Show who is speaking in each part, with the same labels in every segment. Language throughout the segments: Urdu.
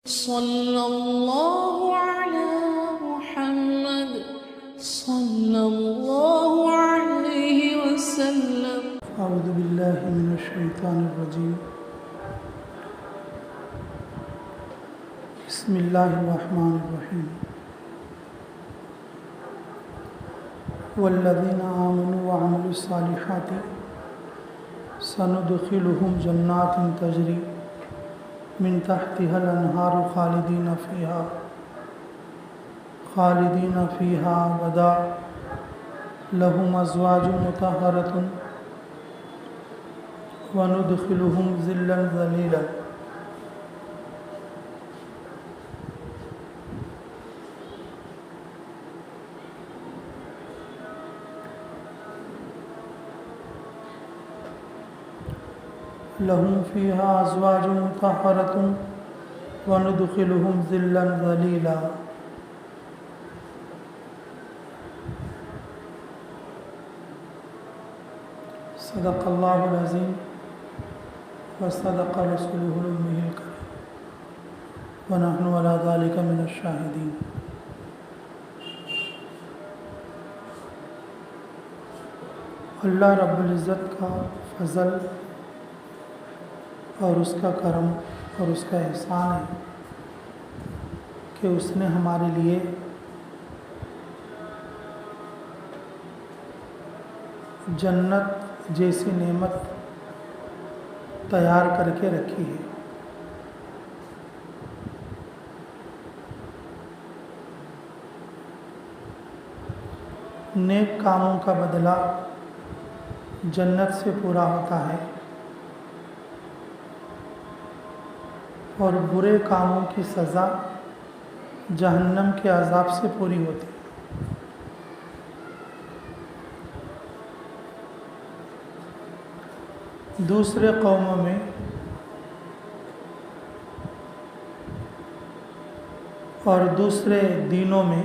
Speaker 1: صلى الله على محمد صلى الله عليه وسلم.
Speaker 2: أعوذ بالله من الشيطان الرجيم. بسم الله الرحمن الرحيم. والذين آمنوا وعملوا الصالحات سندخلهم جنات تجري من تحتها الأنهار خالدين فيها أبدا لهم أزواج مطهرة وندخلهم ظلا ظليلا. لهم فيها أزواج مطهرة وندخلهم ظلا ظليلا. صدق الله العظيم وصدق رسوله الأمي الكريم ونحن على ذلك من الشاهدين. اللہ رب العزت کا فضل اور اس کا کرم اور اس کا احسان ہے کہ اس نے ہمارے لیے جنت جیسی نعمت تیار کر کے رکھی ہے. نیک کاموں کا بدلہ جنت سے پورا ہوتا ہے اور برے کاموں کی سزا جہنم کے عذاب سے پوری ہوتی ہے. دوسرے قوموں میں اور دوسرے دینوں میں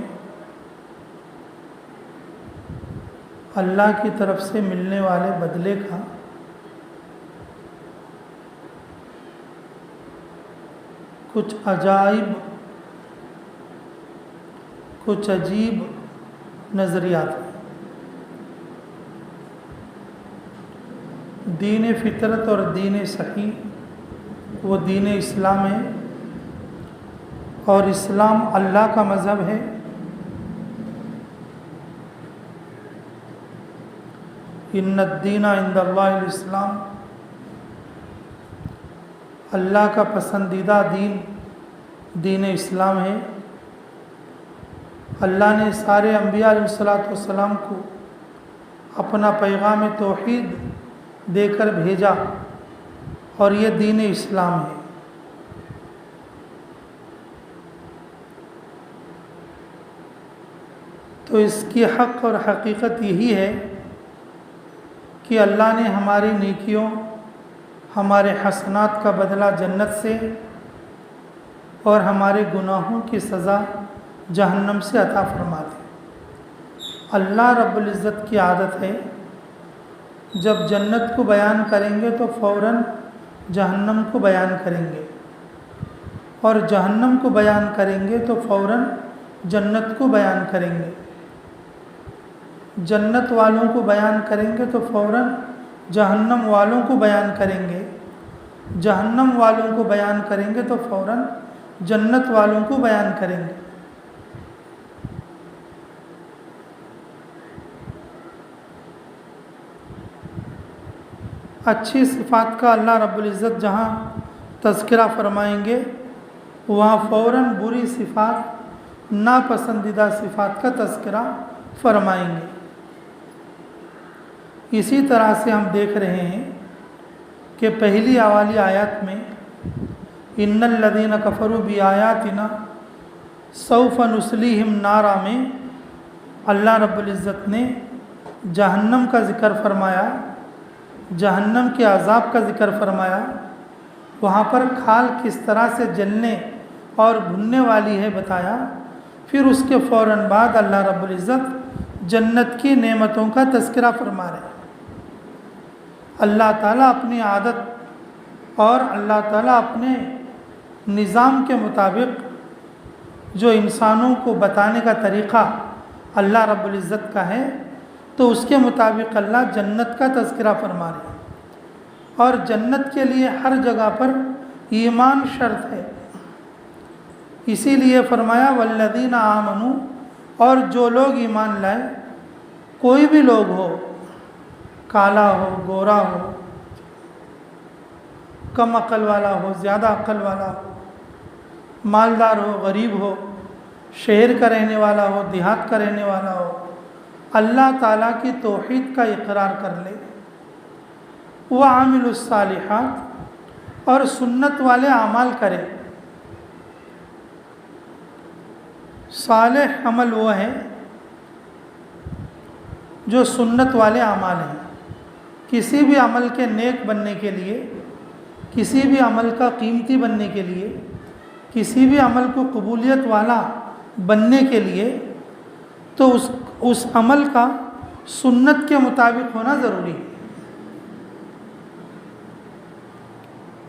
Speaker 2: اللہ کی طرف سے ملنے والے بدلے کا کچھ عجیب نظریات ہیں. دین فطرت اور دین صحیح وہ دین اسلام ہے اور اسلام اللہ کا مذہب ہے. ان الدین عند اللہ الاسلام، اللہ کا پسندیدہ دین دین اسلام ہے. اللہ نے سارے انبیاء علیہ السلام کو اپنا پیغام توحید دے کر بھیجا اور یہ دین اسلام ہے. تو اس کی حق اور حقیقت یہی ہے کہ اللہ نے ہماری نیکیوں ہمارے حسنات کا بدلہ جنت سے اور ہمارے گناہوں کی سزا جہنم سے عطا فرما دی. اللہ رب العزت کی عادت ہے جب جنت کو بیان کریں گے تو فوراً جہنم کو بیان کریں گے اور جہنم کو بیان کریں گے تو فوراً جنت کو بیان کریں گے. جنت والوں کو بیان کریں گے تو فوراً جہنم والوں کو بیان کریں گے. جہنم والوں کو بیان کریں گے تو فوراً جنت والوں کو بیان کریں گے. اچھی صفات کا اللہ رب العزت جہاں تذکرہ فرمائیں گے وہاں فوراً بری صفات ناپسندیدہ صفات کا تذکرہ فرمائیں گے. اسی طرح سے ہم دیکھ رہے ہیں کہ پہلی والی آیات میں ان الذین کفروا بآیاتنا سوف نصلیہم نارا میں اللہ رب العزت نے جہنم کا ذکر فرمایا، جہنم کے عذاب کا ذکر فرمایا. وہاں پر کھال کس طرح سے جلنے اور بھننے والی ہے بتایا. پھر اس کے فوراً بعد اللہ رب العزت جنت کی نعمتوں کا تذکرہ فرما رہے ہیں. اللہ تعالیٰ اپنی عادت اور اللہ تعالیٰ اپنے نظام کے مطابق جو انسانوں کو بتانے کا طریقہ اللہ رب العزت کا ہے، تو اس کے مطابق اللہ جنت کا تذکرہ فرما رہے ہیں، اور جنت کے لیے ہر جگہ پر ایمان شرط ہے۔ اسی لیے فرمایا والذین آمنوا، اور جو لوگ ایمان لائے، کوئی بھی لوگ ہو، کالا ہو، گورا ہو، کم عقل والا ہو، زیادہ عقل والا ہو، مالدار ہو، غریب ہو، شہر کا رہنے والا ہو، دیہات کا رہنے والا ہو، اللہ تعالیٰ کی توحید کا اقرار کر لے، وعامل الصالحات، اور سنت والے اعمال کرے۔ صالح عمل وہ ہے جو سنت والے اعمال ہیں۔ کسی بھی عمل کے نیک بننے کے لیے، کسی بھی عمل کا قیمتی بننے کے لیے، کسی بھی عمل کو قبولیت والا بننے کے لیے، تو اس عمل کا سنت کے مطابق ہونا ضروری ہے۔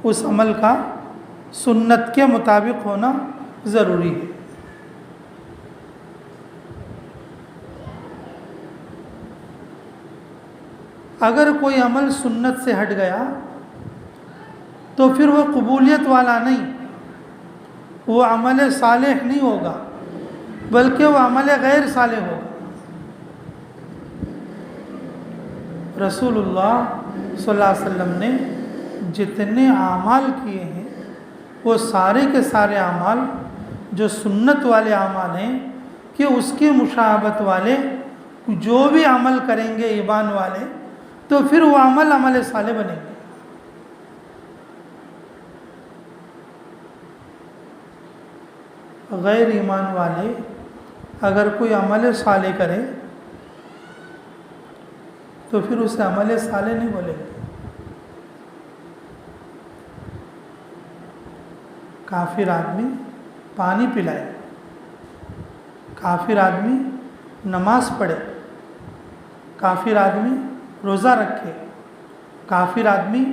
Speaker 2: اس عمل کا سنت کے مطابق ہونا ضروری ہے۔ اگر کوئی عمل سنت سے ہٹ گیا تو پھر وہ قبولیت والا نہیں، وہ عمل صالح نہیں ہوگا، بلکہ وہ عمل غیر صالح ہوگا۔ رسول اللہ صلی اللہ علیہ وسلم نے جتنے اعمال کیے ہیں، وہ سارے کے سارے اعمال جو سنت والے اعمال ہیں، کہ اس کی مشابہت والے جو بھی عمل کریں گے ایمان والے، تو پھر وہ عمل صالح بنیں گے۔ غیر ایمان والے اگر کوئی عمل صالح کرے تو پھر اسے عمل صالح نہیں بولیں گے۔ کافر آدمی پانی پلائے، کافر آدمی نماز پڑھے، کافر آدمی روزہ رکھے، کافر آدمی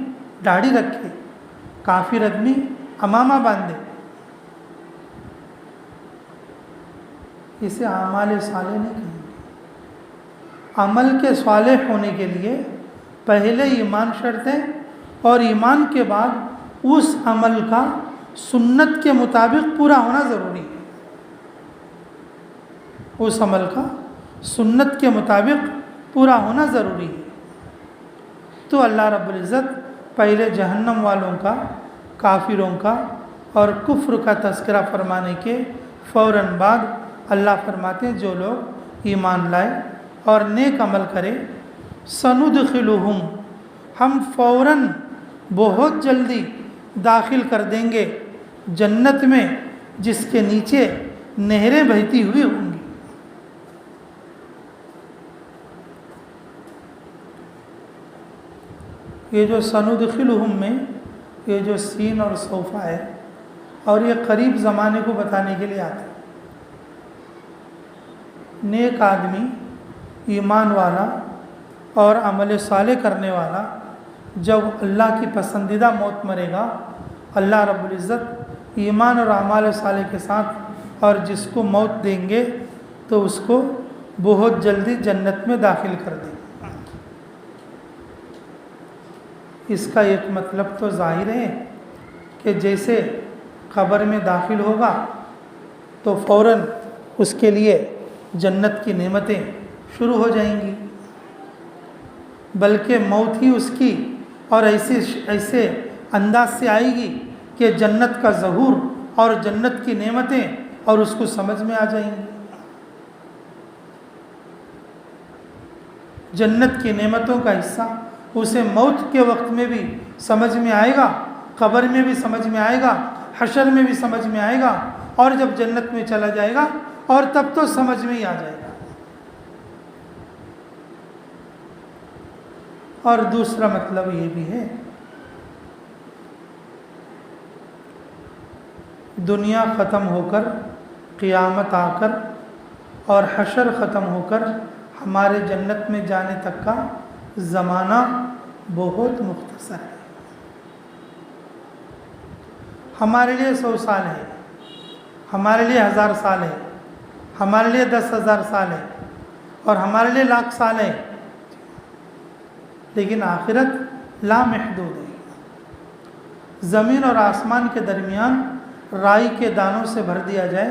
Speaker 2: داڑھی رکھے، کافر آدمی عمامہ باندھے، اسے اعمال صالح نہیں کہیں گے۔ عمل کے صالح ہونے کے لیے پہلے ایمان شرط ہے، اور ایمان کے بعد اس عمل کا سنت کے مطابق پورا ہونا ضروری ہے۔ اس عمل کا سنت کے مطابق پورا ہونا ضروری ہے۔ تو اللہ رب العزت پہلے جہنم والوں کا، کافروں کا اور کفر کا تذکرہ فرمانے کے فوراً بعد اللہ فرماتے ہیں جو لوگ ایمان لائے اور نیک عمل کرے، سندخلہم، ہم فوراً بہت جلدی داخل کر دیں گے جنت میں، جس کے نیچے نہریں بہتی ہوئی ہوں گی۔ یہ جو سندخلہم میں یہ جو سین اور سوفا ہے، اور یہ قریب زمانے کو بتانے کے لیے آتا ہے۔ نیک آدمی، ایمان والا اور عمل صالح کرنے والا جب اللہ کی پسندیدہ موت مرے گا، اللہ رب العزت ایمان اور اعمال صالح کے ساتھ اور جس کو موت دیں گے تو اس کو بہت جلدی جنت میں داخل کر دیں گے۔ اس کا ایک مطلب تو ظاہر ہے کہ جیسے قبر میں داخل ہوگا تو فوراً اس کے لیے جنت کی نعمتیں شروع ہو جائیں گی، بلکہ موت ہی اس کی اور ایسے انداز سے آئے گی کہ جنت کا ظہور اور جنت کی نعمتیں اور اس کو سمجھ میں آ جائیں گی۔ جنت کی نعمتوں کا حصہ اسے موت کے وقت میں بھی سمجھ میں آئے گا، قبر میں بھی سمجھ میں آئے گا، حشر میں بھی سمجھ میں آئے گا، اور جب جنت میں چلا جائے گا اور تب تو سمجھ میں ہی آ جائے گا۔ اور دوسرا مطلب یہ بھی ہے، دنیا ختم ہو کر، قیامت آ کر اور حشر ختم ہو کر ہمارے جنت میں جانے تک کا زمانہ بہت مختصر ہے۔ ہمارے لیے 100 سال ہے، ہمارے لیے 1000 سال ہے، ہمارے لیے 10,000 سال ہے، اور ہمارے لیے لاکھ سال ہے، لیکن آخرت لامحدود ہے۔ زمین اور آسمان کے درمیان رائی کے دانوں سے بھر دیا جائے،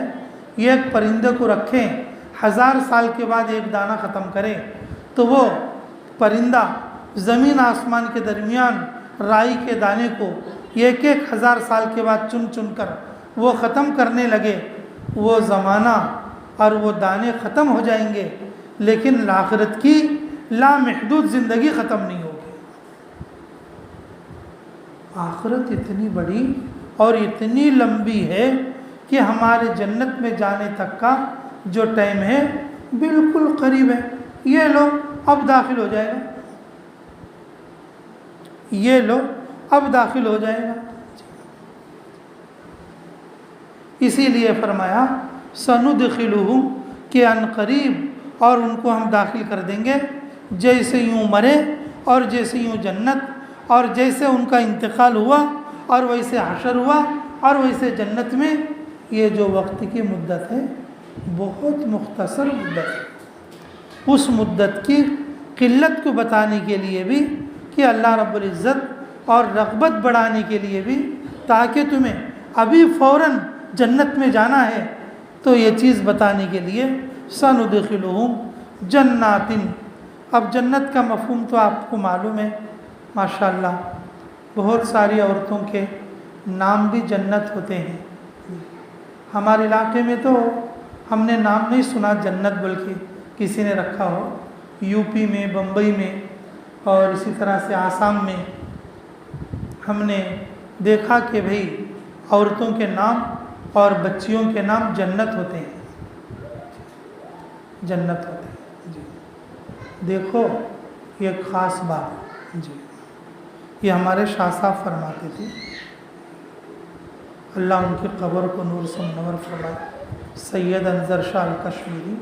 Speaker 2: یہ ایک پرندے کو رکھیں، 1000 سال کے بعد ایک دانہ ختم کرے تو وہ پرندہ زمین آسمان کے درمیان رائی کے دانے کو ایک 1000 سال کے بعد چن چن کر وہ ختم کرنے لگے، وہ زمانہ اور وہ دانے ختم ہو جائیں گے، لیکن آخرت کی لامحدود زندگی ختم نہیں ہوگی۔ آخرت اتنی بڑی اور اتنی لمبی ہے کہ ہمارے جنت میں جانے تک کا جو ٹائم ہے بالکل قریب ہے۔ یہ لو اب داخل ہو جائے گا، یہ لو اب داخل ہو جائے گا۔ اسی لیے فرمایا سندخلہم کہ ان قریب، اور ان کو ہم داخل کر دیں گے، جیسے یوں مرے اور جیسے یوں جنت، اور جیسے ان کا انتقال ہوا اور ویسے حشر ہوا اور ویسے جنت میں۔ یہ جو وقت کی مدت ہے بہت مختصر مدت ہے۔ اس مدت کی قلت کو بتانے کے لیے بھی کہ اللہ رب العزت اور رغبت بڑھانے کے لیے بھی، تاکہ تمہیں ابھی فوراً جنت میں جانا ہے، تو یہ چیز بتانے کے لیے سندخلہم جنات۔ اب جنت کا مفہوم تو آپ کو معلوم ہے، ماشاءاللہ بہت ساری عورتوں کے نام بھی جنت ہوتے ہیں۔ ہمارے علاقے میں تو ہم نے نام نہیں سنا جنت، بلکہ کسی نے رکھا ہو، یو پی میں، بمبئی میں، اور اسی طرح سے آسام میں ہم نے دیکھا کہ بھئی عورتوں کے نام اور بچیوں کے نام جنت ہوتے ہیں، جنت ہوتے ہیں جی۔ دیکھو یہ ایک خاص بات جی، یہ ہمارے شاہ صاحب فرماتے تھے، اللہ ان کی قبر کو نور سے منور فرمائے، سید انظر شاہ الکشمیری،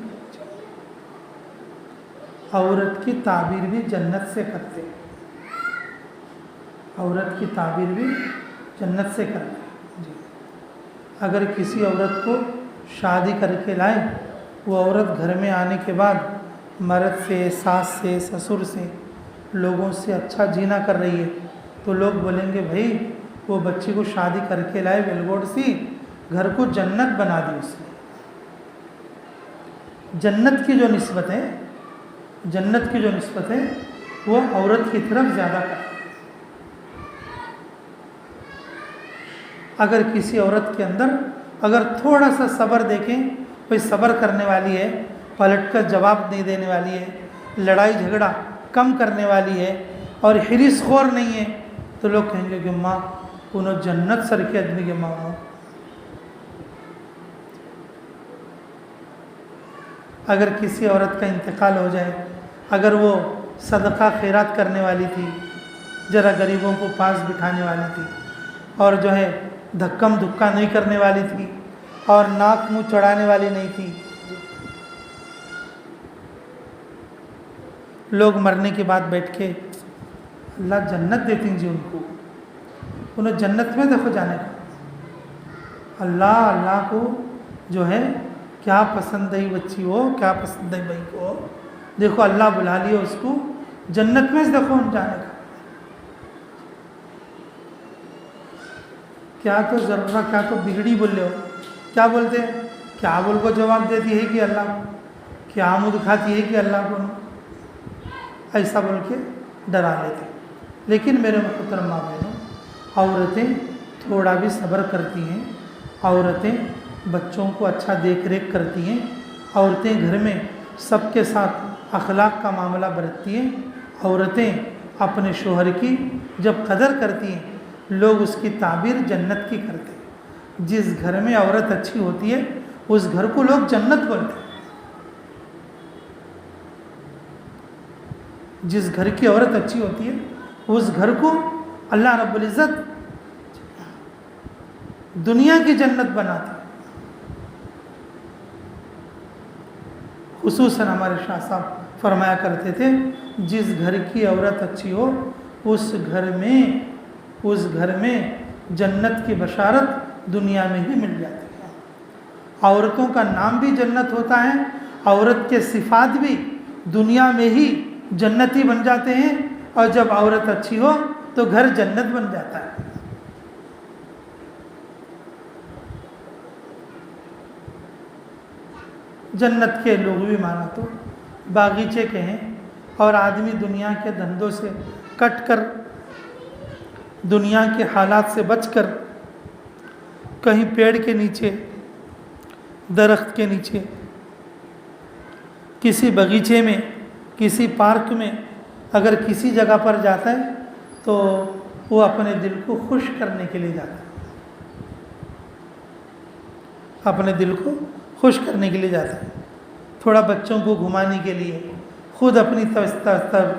Speaker 2: عورت کی تعبیر بھی جنت سے کرتے، عورت کی تعبیر بھی جنت سے کرتے جی۔ اگر کسی عورت کو شادی کر کے لائیں، وہ عورت گھر میں آنے کے بعد مرد سے، ساس سے، سسر سے، لوگوں سے اچھا جینا کر رہی ہے، تو لوگ بولیں گے بھائی وہ بچی کو شادی کر کے لائے ویلگوڑ سی، گھر کو جنت بنا دی اس نے۔ جنت کی جو نسبت ہے، جنت کی جو نسبت ہے وہ عورت کی طرف زیادہ کرتی ہے۔ اگر کسی عورت کے اندر اگر تھوڑا سا صبر دیکھیں، کوئی صبر کرنے والی ہے، پلٹ کر جواب نہیں دینے والی ہے، لڑائی جھگڑا کم کرنے والی ہے، اور حریص خور نہیں ہے، تو لوگ کہیں گے کہ ماں انہوں جنت سر کے آدمی کے ماں ہو۔ اگر کسی عورت کا انتقال ہو جائے، اگر وہ صدقہ خیرات کرنے والی تھی، ذرا غریبوں کو پاس بٹھانے والی تھی، اور جو ہے دھکم دھکا نہیں کرنے والی تھی، اور ناک منہ چڑھانے والی نہیں تھی، لوگ مرنے کے بعد بیٹھ کے اللہ جنت دیتی جی ان کو، انہیں جنت میں دیکھو جانے کا۔ اللہ کو جو ہے کیا پسند ہے بچی ہو، کیا پسند ہے بھائی کو، دیکھو اللہ بلا لیا اس کو جنت میں، دیکھو ان جانے کا۔ کیا تو ذرہ کیا تو بگڑی بول رہے ہو، کیا بولتے ہیں، کیا بول کو جواب دیتی ہے کہ اللہ، کیا منہ دکھاتی ہے کہ اللہ کو، ایسا بول کے ڈرا لیتے۔ لیکن میرے محترم ماں بہنوں، عورتیں تھوڑا بھی صبر کرتی ہیں، عورتیں بچوں کو اچھا دیکھ ریکھ کرتی ہیں، عورتیں گھر میں سب کے ساتھ اخلاق کا معاملہ برتتی ہیں، عورتیں اپنے شوہر کی جب قدر کرتی ہیں، لوگ اس کی تعبیر جنت کی کرتے ہیں۔ جس گھر میں عورت اچھی ہوتی ہے اس گھر کو لوگ جنت بولتے ہیں۔ جس گھر کی عورت اچھی ہوتی ہے اس گھر کو اللہ رب العزت دنیا کی جنت بناتے ہیں۔ خصوصاً ہمارے شاہ صاحب فرمایا کرتے تھے، جس گھر کی عورت اچھی ہو اس گھر میں جنت کی بشارت دنیا میں ہی مل جاتی ہے۔ عورتوں کا نام بھی جنت ہوتا ہے، عورت کے صفات بھی دنیا میں ہی جنتی بن جاتے ہیں، اور جب عورت اچھی ہو تو گھر جنت بن جاتا ہے۔ جنت کے لغوی معنی تو باغیچے کے ہیں، اور آدمی دنیا کے دھندوں سے کٹ کر، دنیا کے حالات سے بچ کر کہیں پیڑ کے نیچے، درخت کے نیچے، کسی باغیچے میں، کسی پارک میں اگر کسی جگہ پر جاتا ہے تو وہ اپنے دل کو خوش کرنے کے لیے جاتا ہے، اپنے دل کو خوش کرنے کے لیے جاتا ہے، تھوڑا بچوں کو گھمانے کے لیے، خود اپنی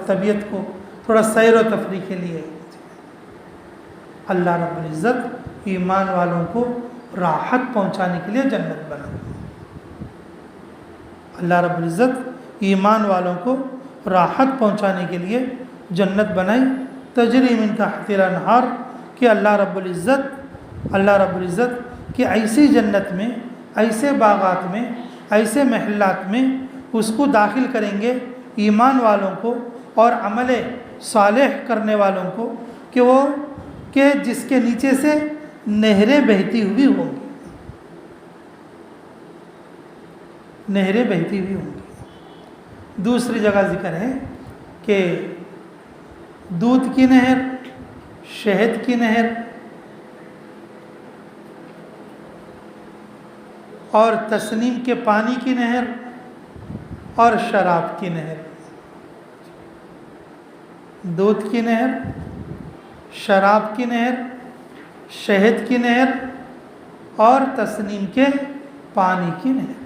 Speaker 2: طبیعت کو تھوڑا سیر و تفریح کے لیے۔ اللہ رب العزت ایمان والوں کو راحت پہنچانے کے لیے جنت بنا۔ اللہ رب العزت ایمان والوں کو راحت پہنچانے کے لیے جنت بنائی، تجری من تحت الانہار، کہ اللہ رب العزت کہ ایسی جنت میں، ایسے باغات میں، ایسے محلات میں اس کو داخل کریں گے ایمان والوں کو اور عمل صالح کرنے والوں کو، کہ جس کے نیچے سے نہریں بہتی ہوئی ہوں گی، نہریں بہتی ہوئی ہوں گی۔ دوسری جگہ ذکر ہے کہ دودھ کی نہر، شہد کی نہر اور تسنیم کے پانی کی نہر اور شراب کی نہر، دودھ کی نہر، شراب کی نہر، شہد کی نہر اور تسنیم کے پانی کی نہر۔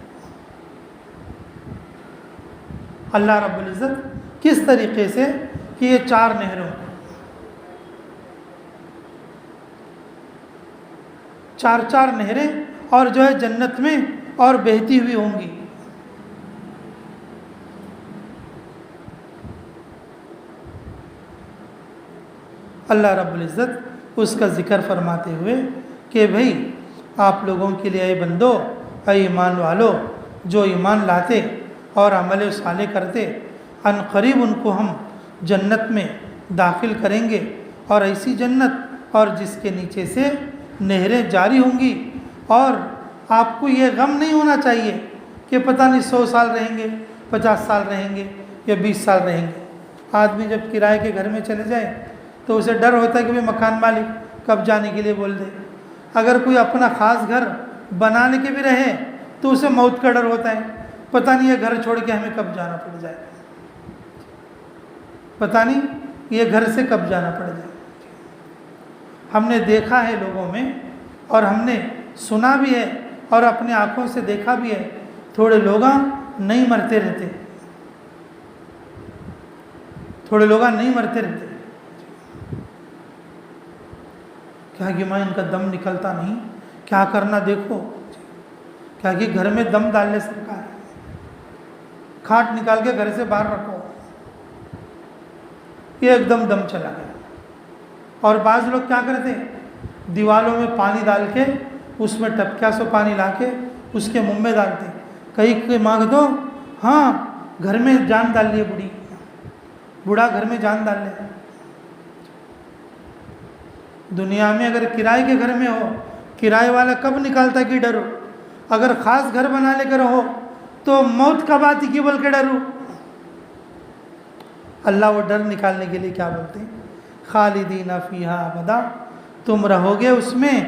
Speaker 2: اللہ رب العزت کس طریقے سے کہ یہ چار نہروں، چار نہریں اور جو ہے جنت میں اور بہتی ہوئی ہوں گی۔ اللہ رب العزت اس کا ذکر فرماتے ہوئے کہ بھئی آپ لوگوں کے لیے اے بندو، اے ایمان والو، جو ایمان لاتے اور عمل صالح کرتے، ان قریب ان کو ہم جنت میں داخل کریں گے، اور ایسی جنت اور جس کے نیچے سے نہریں جاری ہوں گی۔ اور آپ کو یہ غم نہیں ہونا چاہیے کہ پتہ نہیں 100 سال رہیں گے، 50 سال رہیں گے یا 20 سال رہیں گے۔ آدمی جب کرائے کے گھر میں چلے جائے تو اسے ڈر ہوتا ہے کہ بھی مکان مالک کب جانے کے لیے بول دے۔ اگر کوئی اپنا خاص گھر بنانے کے بھی رہے تو اسے موت کا ڈر ہوتا ہے، پتہ نہیں یہ گھر چھوڑ کے ہمیں کب جانا پڑ جائے، پتہ نہیں یہ گھر سے کب جانا پڑ جائے۔ ہم نے دیکھا ہے لوگوں میں، اور ہم نے سنا بھی ہے اور اپنے آنکھوں سے دیکھا بھی ہے، تھوڑے لوگ نہیں مرتے رہتے، تھوڑے لوگ نہیں مرتے رہتے، کیا کہ میں ان کا دم نکلتا نہیں، کیا کرنا دیکھو، کیا کہ گھر میں دم ڈالنے سرکار ہے، کھاٹ نکال کے گھر سے باہر رکھو، یہ ایک دم چلا گیا۔ اور بعض لوگ کیا کرتے ہیں، دیوالوں میں پانی ڈال کے اس میں ٹپکیا سو پانی لا کے اس کے منہ میں ڈالتے، کہیں مانگ دو، ہاں گھر میں جان ڈال لیے، بوڑھا گھر میں جان ڈال لے۔ دنیا میں اگر کرائے کے گھر میں ہو، کرائے والا کب نکالتا کہ ڈرو، اگر خاص گھر بنا لے کر ہو تو موت کب آتی کہ بول کے ڈرو۔ اللہ وہ ڈر نکالنے کے لیے کیا بولتے ہیں، خالدین فیہا ابدا، تم رہو گے اس میں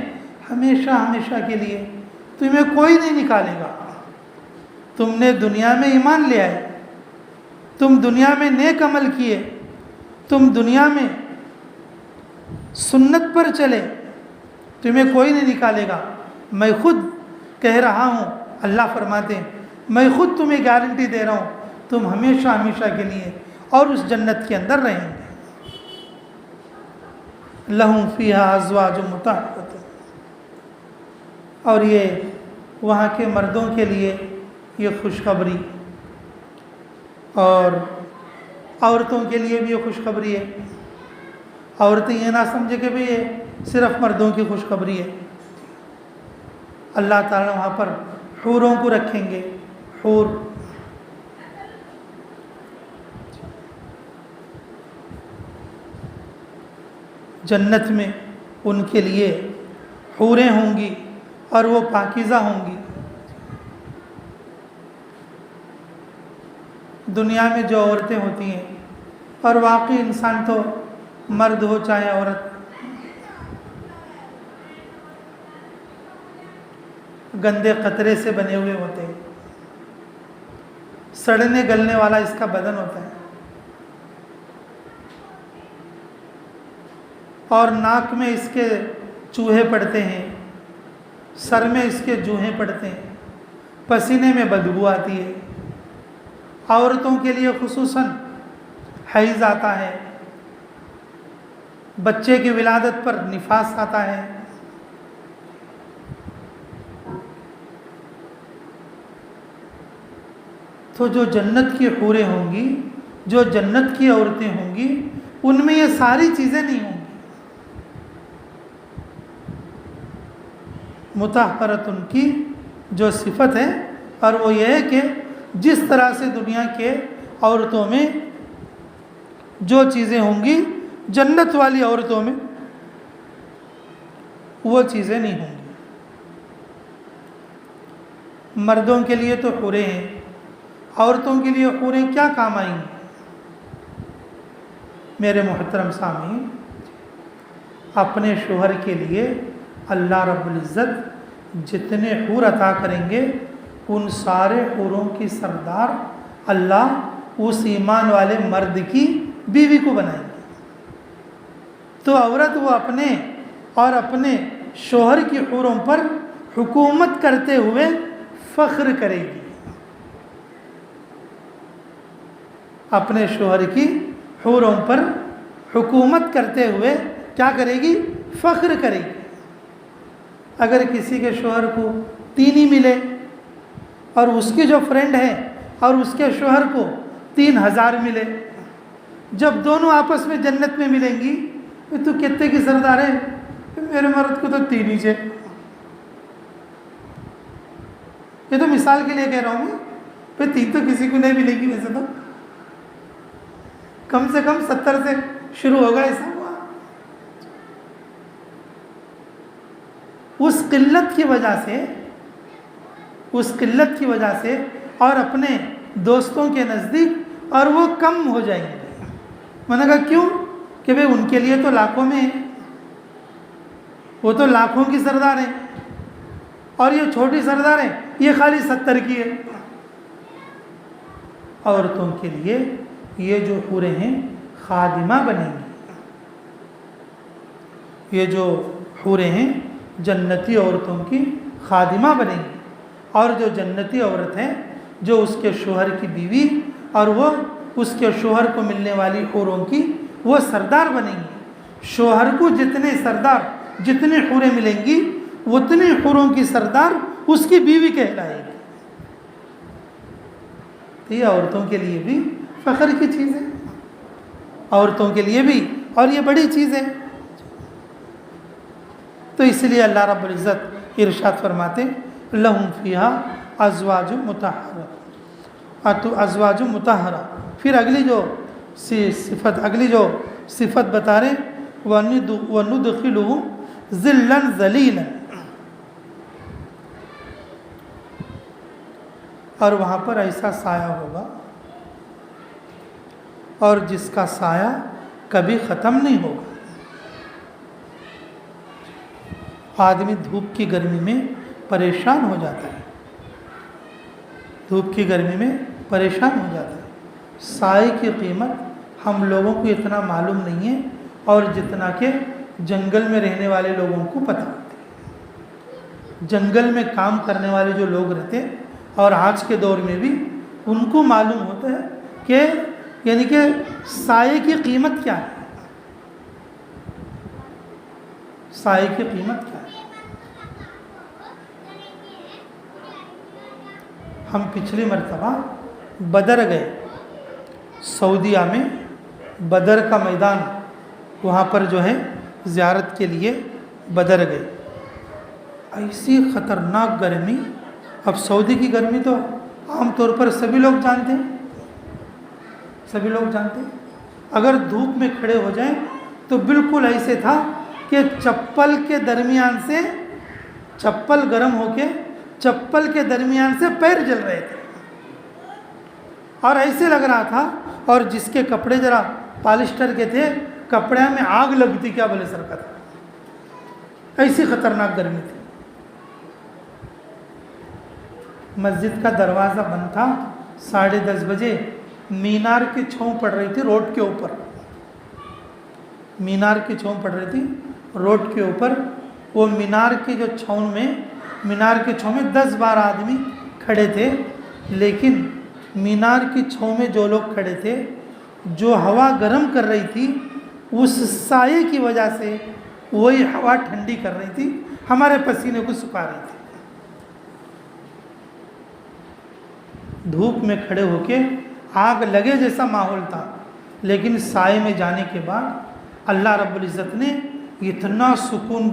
Speaker 2: ہمیشہ ہمیشہ کے لیے، تمہیں کوئی نہیں نکالے گا۔ تم نے دنیا میں ایمان لے آئے، تم دنیا میں نیک عمل کیے، تم دنیا میں سنت پر چلے، تمہیں کوئی نہیں نکالے گا۔ میں خود کہہ رہا ہوں، اللہ فرماتے ہیں میں خود تمہیں گارنٹی دے رہا ہوں، تم ہمیشہ ہمیشہ کے لیے اور اس جنت کے اندر رہیں گے۔ لہم فیہا ازواج مطہرۃ، اور یہ وہاں کے مردوں کے لیے یہ خوشخبری، اور عورتوں کے لیے بھی یہ خوشخبری ہے۔ عورتیں یہ نہ سمجھے کہ بھئی صرف مردوں کی خوشخبری ہے۔ اللہ تعالیٰ وہاں پر حوروں کو رکھیں گے، حور، جنت میں ان کے لیے حوریں ہوں گی اور وہ پاکیزہ ہوں گی۔ دنیا میں جو عورتیں ہوتی ہیں، اور واقعی انسان تو مرد ہو چاہے عورت، گندے قطرے سے بنے ہوئے ہوتے ہیں، سڑنے گلنے والا اس کا بدن ہوتا ہے، اور ناک میں اس کے چوہے پڑتے ہیں، سر میں اس کے جوہیں پڑتے ہیں، پسینے میں بدبو آتی ہے، عورتوں کے لیے خصوصاً حیض آتا ہے، بچے کی ولادت پر نفاس آتا ہے، تو جو جنت کی حوریں ہوں گی، جو جنت کی عورتیں ہوں گی، ان میں یہ ساری چیزیں نہیں ہوں گی۔ مطہرۃ ان کی جو صفت ہے، اور وہ یہ ہے کہ جس طرح سے دنیا کے عورتوں میں جو چیزیں ہوں گی، جنت والی عورتوں میں وہ چیزیں نہیں ہوں گی۔ مردوں کے لیے تو حوریں ہیں، عورتوں کے لیے حوریں کیا کام آئیں گی؟ میرے محترم سامعین، اپنے شوہر کے لیے اللہ رب العزت جتنے حور عطا کریں گے، ان سارے حوروں کی سردار اللہ اس ایمان والے مرد کی بیوی کو بنائیں گے۔ تو عورت وہ اپنے اور اپنے شوہر کی حوروں پر حکومت کرتے ہوئے فخر کرے گی، اپنے شوہر کی حوروں پر حکومت کرتے ہوئے کیا کرے گی؟ فخر کرے گی۔ اگر کسی کے شوہر کو 3 ہی ملے، اور اس کی جو فرینڈ ہے اور اس کے شوہر کو 3000 ملے، جب دونوں آپس میں جنت میں ملیں گی، تو کتنے کی سردار ہے؟ میرے مرد کو تو 3 ہی چاہیے۔ یہ تو مثال کے لیے کہہ رہا ہوں میں، پھر 3 تو کسی کو نہیں ملے گی، ویسے تو کم سے کم 70 سے شروع ہوگا ایسا۔ اس قلت کی وجہ سے اور اپنے دوستوں کے نزدیک اور وہ کم ہو جائیں گے۔ میں نے کہا کیوں؟ کہ بھئی ان کے لیے تو لاکھوں میں ہیں، وہ تو لاکھوں کی سردار ہیں، اور یہ چھوٹی سردار ہیں، یہ خالی 70 کی ہے۔ عورتوں کے لیے یہ جو حوریں ہیں خادمہ بنیں گی، یہ جو حوریں ہیں جنتی عورتوں کی خادمہ بنیں گی، اور جو جنتی عورت ہیں جو اس کے شوہر کی بیوی اور وہ اس کے شوہر کو ملنے والی حوروں کی وہ سردار بنیں گی۔ شوہر کو جتنے حوریں ملیں گی، اتنی حوروں کی سردار اس کی بیوی کہلائے گی۔ تو یہ عورتوں کے لیے بھی فخر کی چیز ہے، عورتوں کے لیے بھی، اور یہ بڑی چیز ہے۔ تو اس لیے اللہ رب العزت ارشاد فرماتے لہم فیہا ازواج مطہرہ، تو ازواج مطہرہ۔ پھر اگلی جو صفت بتا رہے وَنُدْخِلُهُمْ ظِلًّا ظَلِيلًا، اور وہاں پر ایسا سایہ ہوگا اور جس کا سایہ کبھی ختم نہیں ہوگا۔ آدمی دھوپ کی گرمی میں پریشان ہو جاتا ہے، دھوپ کی گرمی میں پریشان ہو جاتا ہے۔ سائے کی قیمت ہم لوگوں کو اتنا معلوم نہیں ہے، اور جتنا کہ جنگل میں رہنے والے لوگوں کو پتہ ہوتی ہے۔ جنگل میں کام کرنے والے جو لوگ رہتے ہیں، اور آج کے دور میں بھی ان کو معلوم ہوتا ہے کہ یعنی کہ سائے کی قیمت کیا ہے، سائے کی قیمت کیا ہے۔ ہم پچھلی مرتبہ بدر گئے، سعودیہ میں بدر کا میدان، وہاں پر جو ہے زیارت کے لیے بدر گئے. ایسی خطرناک گرمی. اب سعودی کی گرمی تو عام طور پر سبھی لوگ جانتے ہیں. اگر دھوپ میں کھڑے ہو جائیں تو بالکل ایسے تھا کہ چپل کے درمیان سے چپل گرم ہو کے چپل کے درمیان سے پیر جل رہے تھے اور ایسے لگ رہا تھا. اور جس کے کپڑے ذرا پالسٹر کے تھے کپڑے میں آگ لگتی کیا بولے سر کا تھا. ایسی خطرناک گرمی تھی. مسجد کا دروازہ بند تھا. 10:30 بجے مینار کی چھاؤں پڑ رہی تھی روڈ کے اوپر. مینار کی چھاؤں پڑ رہی تھی روڈ کے اوپر. وہ مینار کی جو چھاؤں میں 10-12 آدمی کھڑے تھے. لیکن مینار کی چھاؤں میں جو لوگ کھڑے تھے جو ہوا گرم کر رہی تھی اس سائے کی وجہ سے وہی ہوا ٹھنڈی کر رہی تھی. ہمارے پسینے کو سکھا رہی تھی. دھوپ میں کھڑے ہو کے آگ لگے جیسا ماحول تھا. لیکن سائے میں جانے کے بعد اللہ رب العزت نے اتنا سکون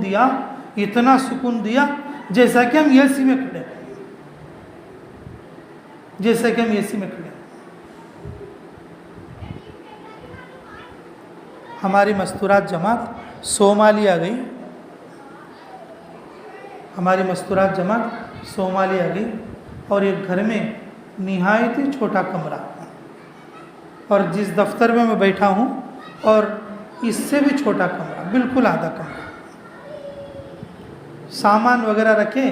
Speaker 2: دیا جیسا کہ ہم اے سی میں کھڑے ہماری مستورات جماعت صومالیہ گئی. اور ایک گھر میں نہایت ہی چھوٹا کمرہ اور جس دفتر میں بیٹھا ہوں اور اس سے بھی چھوٹا کمرہ بالکل آدھا کمرہ. سامان وغیرہ رکھے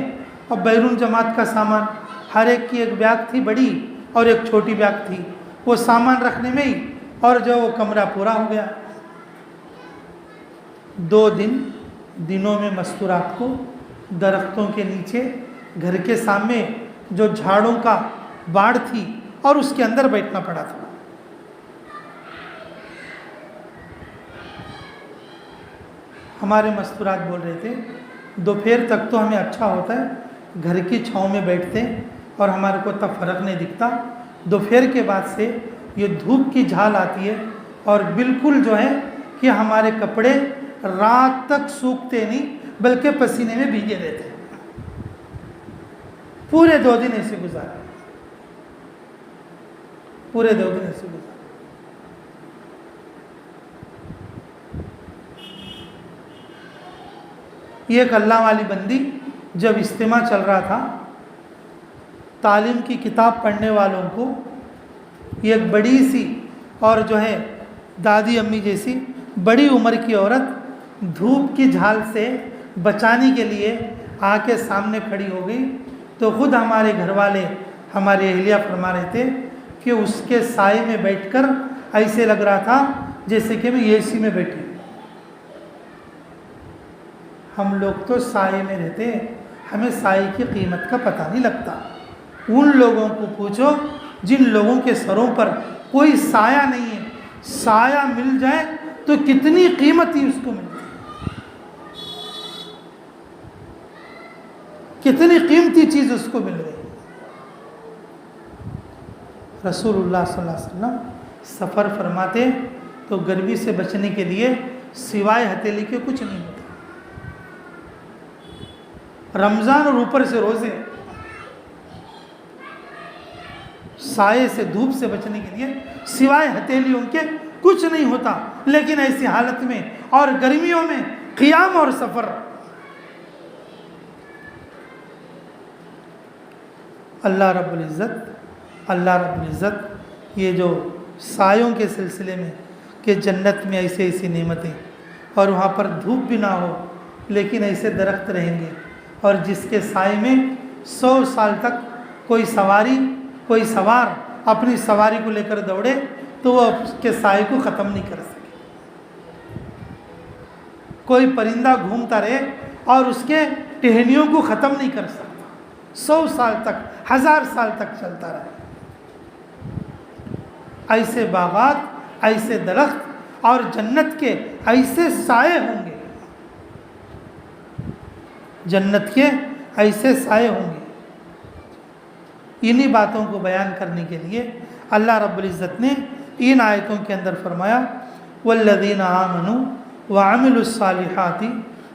Speaker 2: اور بیرون جماعت کا سامان ہر ایک کی ایک بیگ تھی بڑی اور ایک چھوٹی بیگ تھی. وہ سامان رکھنے میں ہی اور جو وہ کمرہ پورا ہو گیا. 2 دنوں میں مستورات کو درختوں کے نیچے گھر کے سامنے جو جھاڑوں کا باڑ تھی اور اس کے اندر بیٹھنا پڑا تھا. ہمارے مستورات بول رہے تھے دوپہر تک تو ہمیں اچھا ہوتا ہے گھر کی چھاؤں میں بیٹھتے اور ہمارے کو تب فرق نہیں دکھتا. دوپہر کے بعد سے یہ دھوپ کی جھال آتی ہے اور بالکل جو ہے کہ ہمارے کپڑے رات تک سوکھتے نہیں بلکہ پسینے میں بھیگے رہتے ہیں. پورے 2 دن ایسے گزارے. یہ ایک اللہ والی بندی جب اجتماع چل رہا تھا تعلیم کی کتاب پڑھنے والوں کو یہ ایک بڑی سی اور جو ہے دادی امی جیسی بڑی عمر کی عورت دھوپ کی جھال سے بچانے کے لیے آ کے سامنے کھڑی ہو گئی. تو خود ہمارے گھر والے ہمارے اہلیہ فرما رہے تھے کہ اس کے سائے میں بیٹھ کر ایسے لگ رہا تھا جیسے کہ میں اے سی میں بیٹھی. ہم لوگ تو سائے میں رہتے ہمیں سائے کی قیمت کا پتہ نہیں لگتا. ان لوگوں کو پوچھو جن لوگوں کے سروں پر کوئی سایہ نہیں ہے. سایہ مل جائے تو کتنی قیمت ہی اس کو ملتی. کتنی قیمتی چیز اس کو مل رہی. رسول اللہ صلی اللہ علیہ وسلم سفر فرماتے تو گرمی سے بچنے کے لیے سوائے ہتھیلی کے کچھ نہیں ہوتا. رمضان اور اوپر سے روزے سائے سے دھوپ سے بچنے کے لیے سوائے ہتھیلیوں کے کچھ نہیں ہوتا. لیکن ایسی حالت میں اور گرمیوں میں قیام اور سفر. اللہ رب العزت یہ جو سایوں کے سلسلے میں کہ جنت میں ایسی نعمتیں اور وہاں پر دھوپ بھی نہ ہو لیکن ایسے درخت رہیں گے اور جس کے سائے میں 100 سال تک کوئی سوار اپنی سواری کو لے کر دوڑے تو وہ اس کے سائے کو ختم نہیں کر سکے. کوئی پرندہ گھومتا رہے اور اس کے ٹہنیوں کو ختم نہیں کر سکتا. 100 سال تک 1000 سال تک چلتا رہے. ایسے باغات ایسے درخت اور جنت کے ایسے سائے ہوں گے. جنت کے ایسے سائے ہوں گے. انہی باتوں کو بیان کرنے کے لیے اللہ رب العزت نے ان آیتوں کے اندر فرمایا والذین آمنوا وعملوا الصالحات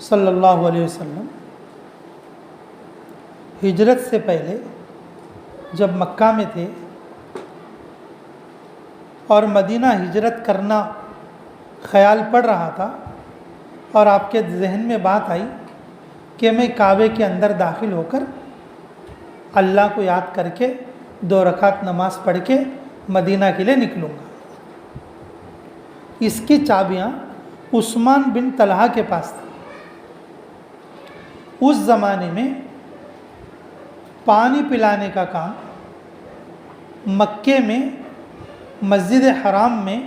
Speaker 2: صلی اللہ علیہ وسلم ہجرت سے پہلے جب مکہ میں تھے اور مدینہ ہجرت کرنا خیال پڑ رہا تھا اور آپ کے ذہن میں بات آئی کہ میں کعبے کے اندر داخل ہو کر اللہ کو یاد کر کے 2 رکعت نماز پڑھ کے مدینہ کے لیے نکلوں گا. اس کی چابیاں عثمان بن طلحہ کے پاس تھی. اس زمانے میں پانی پلانے کا کام مکے میں مسجد حرام میں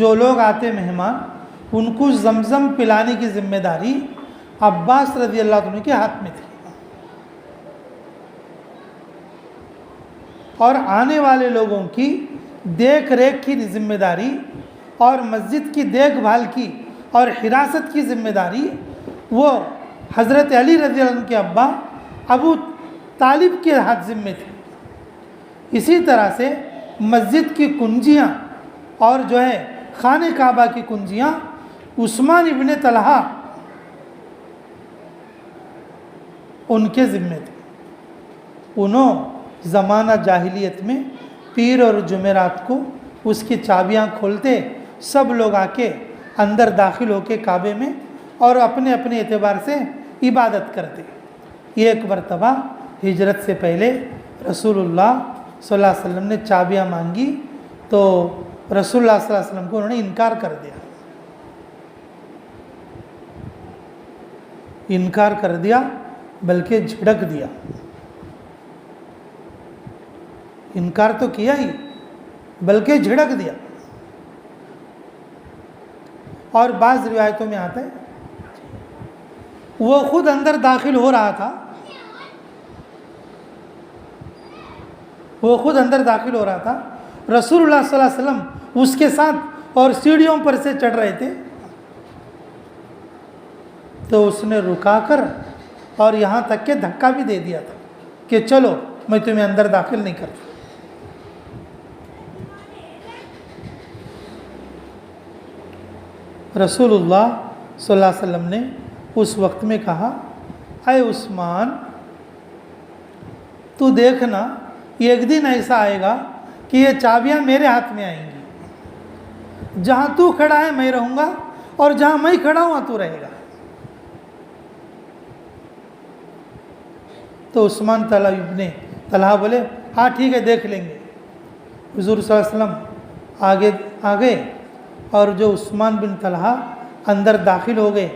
Speaker 2: جو لوگ آتے مہمان ان کو زمزم پلانے کی ذمہ داری عباس رضی اللہ عنہ کے ہاتھ میں تھی. اور آنے والے لوگوں کی دیکھ ریکھ کی ذمہ داری اور مسجد کی دیکھ بھال کی اور حراست کی ذمہ داری وہ حضرت علی رضی اللہ عنہ کے ابا ابو طالب کے ہاتھ ذمے تھی. اسی طرح سے مسجد کی کنجیاں اور جو ہے خانہ کعبہ کی کنجیاں عثمان ابن طلحہ ان کے ذمے تھے. انہوں زمانہ جاہلیت میں پیر اور جمعرات کو اس کی چابیاں کھولتے، سب لوگ آ کے اندر داخل ہو کے کعبے میں اور اپنے اپنے اعتبار سے عبادت کرتے. ایک مرتبہ ہجرت سے پہلے رسول اللہ صلی اللہ علیہ وسلم نے چابیاں مانگی تو رسول اللہ صلی اللہ علیہ وسلم کو انہوں نے انکار کر دیا. انکار کر دیا بلکہ جھڑک دیا. انکار تو کیا ہی بلکہ جھڑک دیا. اور بعض روایتوں میں آتا ہے وہ خود اندر داخل ہو رہا تھا، رسول اللہ صلی اللہ علیہ وسلم اس کے ساتھ اور سیڑھیوں پر سے چڑھ رہے تھے تو اس نے رکا کر اور یہاں تک کہ دھکا بھی دے دیا تھا کہ چلو میں تمہیں اندر داخل نہیں کرتا. رسول اللہ صلی اللہ علیہ وسلم نے اس وقت میں کہا، اے عثمان تو دیکھنا ایک دن ایسا آئے گا کہ یہ چابیاں میرے ہاتھ میں آئیں گی. جہاں تو کھڑا ہے میں رہوں گا اور جہاں میں کھڑا ہوں وہاں تو رہے گا. تو عثمان ابن طلحہ بولے ہاں ٹھیک ہے دیکھ لیں گے. حضور صلی اللہ علیہ وسلم آگے اور جو عثمان بن طلحہ اندر داخل ہو گئے،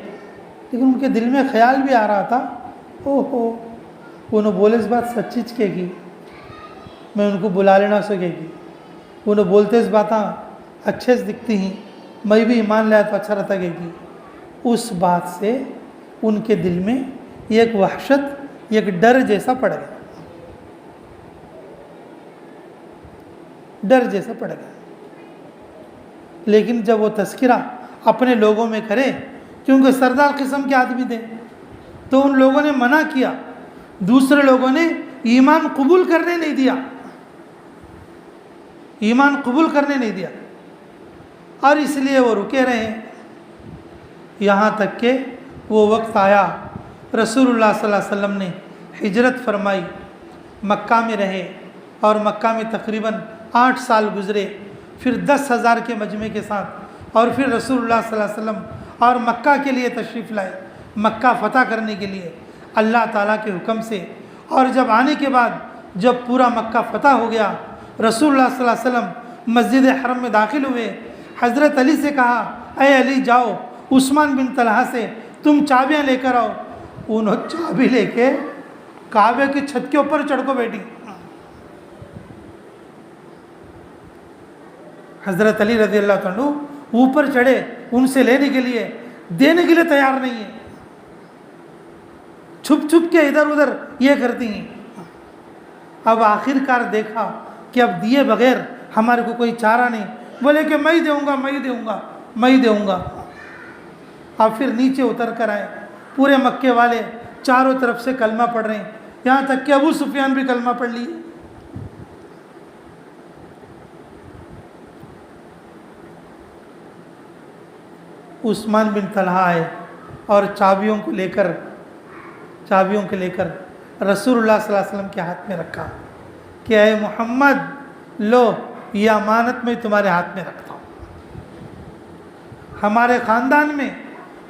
Speaker 2: لیکن ان کے دل میں خیال بھی آ رہا تھا انہوں بولے اس بات سچی کے گی میں ان کو بلا لینا سکے گی، انہوں بولتے اس باتاں اچھے سے دکھتی ہیں میں بھی ایمان لیا تو اچھا رہتا گے گی. اس بات سے ان کے دل میں ایک وحشت، ایک ڈر جیسا پڑ گیا. لیکن جب وہ تذکرہ اپنے لوگوں میں کرے، کیونکہ سردار قسم کے آدمی تھے تو ان لوگوں نے منع کیا، دوسرے لوگوں نے ایمان قبول کرنے نہیں دیا، اور اس لیے وہ رکے رہے یہاں تک کہ وہ وقت آیا رسول اللہ صلی اللہ علیہ وسلم نے ہجرت فرمائی، مکہ میں رہے اور مکہ میں تقریباً 8 سال گزرے. پھر 10,000 کے مجمع کے ساتھ اور پھر رسول اللہ صلی اللہ علیہ وسلم اور مکہ کے لیے تشریف لائے، مکہ فتح کرنے کے لیے اللہ تعالیٰ کے حکم سے. اور جب آنے کے بعد جب پورا مکہ فتح ہو گیا، رسول اللہ صلی اللہ علیہ وسلم مسجد حرم میں داخل ہوئے. حضرت علی سے کہا اے علی جاؤ عثمان بن طلحہ سے تم چابیاں لے کر آؤ. انہوں چابی لے کے کعبے کی چھت کے اوپر چڑھ کو بیٹھی. حضرت علی رضی اللہ عنہ اوپر چڑھے ان سے لینے کے لیے، دینے کے لیے تیار نہیں ہے، چھپ چھپ کے ادھر ادھر یہ کرتی ہیں. اب آخر کار دیکھا کہ اب دیے بغیر ہمارے کو کوئی چارہ نہیں، بولے کہ میں دوں گا. اب پھر نیچے اتر کر آئے، پورے مکے والے چاروں طرف سے کلمہ پڑھ رہے ہیں، یہاں تک کہ ابو سفیان بھی کلمہ پڑھ لی. عثمان بن طلحہ آئے اور چابیوں کو لے کر رسول اللہ صلی اللہ علیہ وسلم کے ہاتھ میں رکھا کہ اے محمد لو یہ امانت میں تمہارے ہاتھ میں رکھتا ہوں. ہمارے خاندان میں